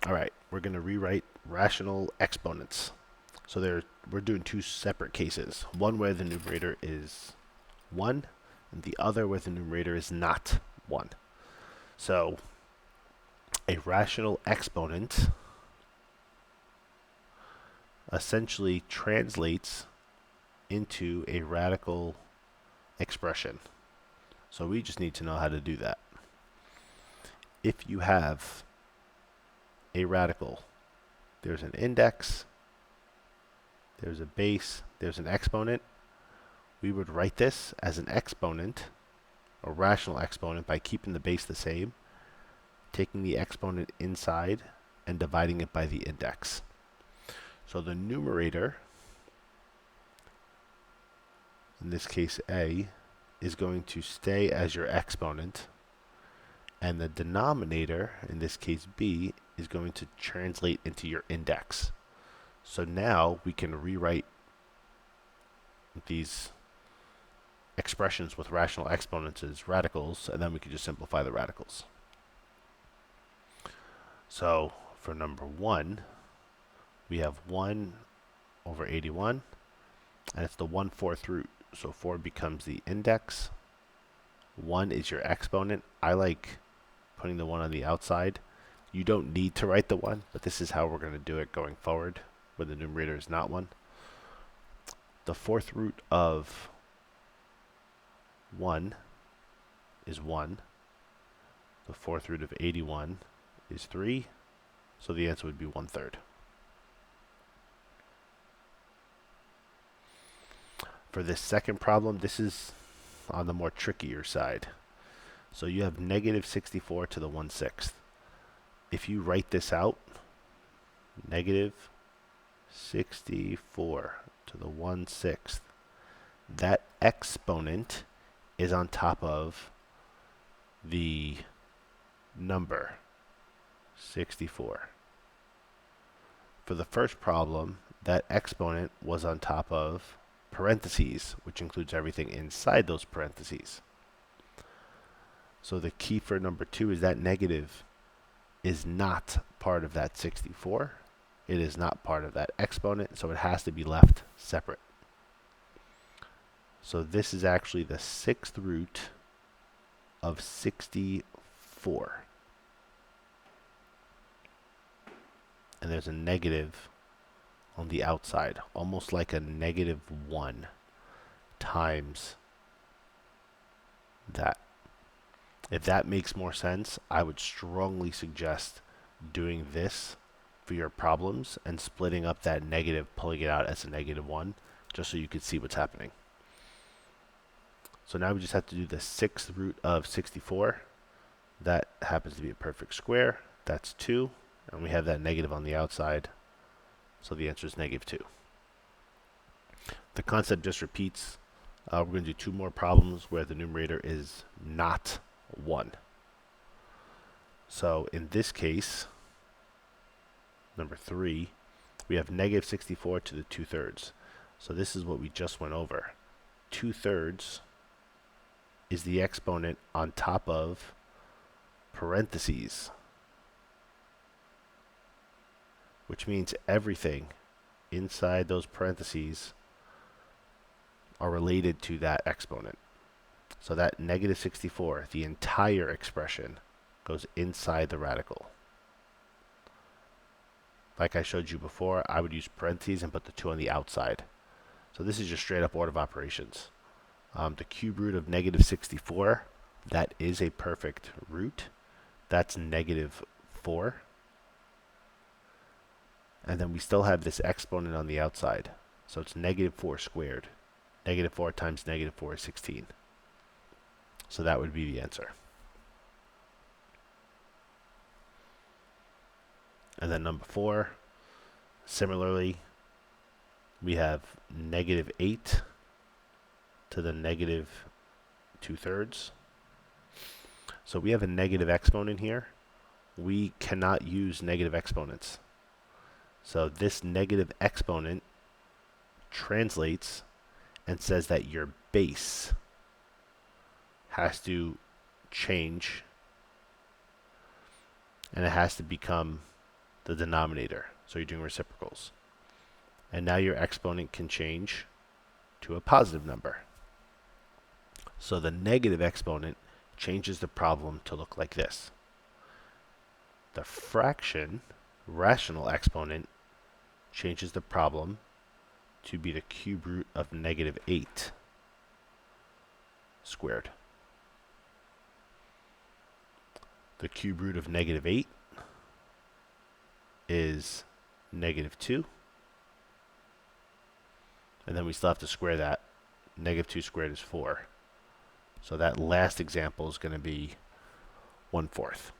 All right, we're going to rewrite rational exponents. So we're doing two separate cases. One where the numerator is 1, and the other where the numerator is not 1. So a rational exponent essentially translates into a radical expression. So we just need to know how to do that. If you have a radical, there's an index, there's a base, there's an exponent. We would write this as an exponent, a rational exponent, by keeping the base the same, taking the exponent inside, and dividing it by the index. So the numerator, in this case a, is going to stay as your exponent, and the denominator, in this case b, is going to translate into your index. So now we can rewrite these expressions with rational exponents as radicals, and then we can just simplify the radicals. So for number 1, we have 1 over 81, and it's the 1/4 root. So 4 becomes the index. 1 is your exponent. I like putting the 1 on the outside. You don't need to write the 1, but this is how we're going to do it going forward when the numerator is not 1. The 4th root of 1 is 1. The 4th root of 81 is 3. So the answer would be 1/3. For this second problem, this is on the more trickier side. So you have negative 64 to the 1/6. If you write this out, negative 64 to the 1/6, that exponent is on top of the number 64. For the first problem, that exponent was on top of parentheses, which includes everything inside those parentheses. So the key for number 2 is that negative is not part of that 64. It is not part of that exponent, so it has to be left separate. So this is actually the 6th root of 64. And there's a negative on the outside, almost like a -1 times that. If that makes more sense, I would strongly suggest doing this for your problems and splitting up that negative, pulling it out as a -1, just so you can see what's happening. So now we just have to do the 6th root of 64. That happens to be a perfect square. That's 2. And we have that negative on the outside. So the answer is -2. The concept just repeats. We're going to do 2 more problems where the numerator is not 1. So in this case, number 3, we have negative 64 to the 2/3. So this is what we just went over. 2/3 is the exponent on top of parentheses, which means everything inside those parentheses are related to that exponent. So that negative 64, the entire expression, goes inside the radical. Like I showed you before, I would use parentheses and put the 2 on the outside. So this is just straight up order of operations. The cube root of negative 64, that is a perfect root. That's -4. And then we still have this exponent on the outside. So it's -4 squared. -4 times -4 is 16. So that would be the answer. And then number 4, similarly, we have -8 to the -2/3. So we have a negative exponent here. We cannot use negative exponents. So this negative exponent translates and says that your base has to change, and it has to become the denominator. So you're doing reciprocals. And now your exponent can change to a positive number. So the negative exponent changes the problem to look like this. The fraction, rational exponent, changes the problem to be the cube root of negative 8 squared. The cube root of negative 8 is negative 2. And then we still have to square that. Negative 2 squared is 4. So that last example is going to be 1/4.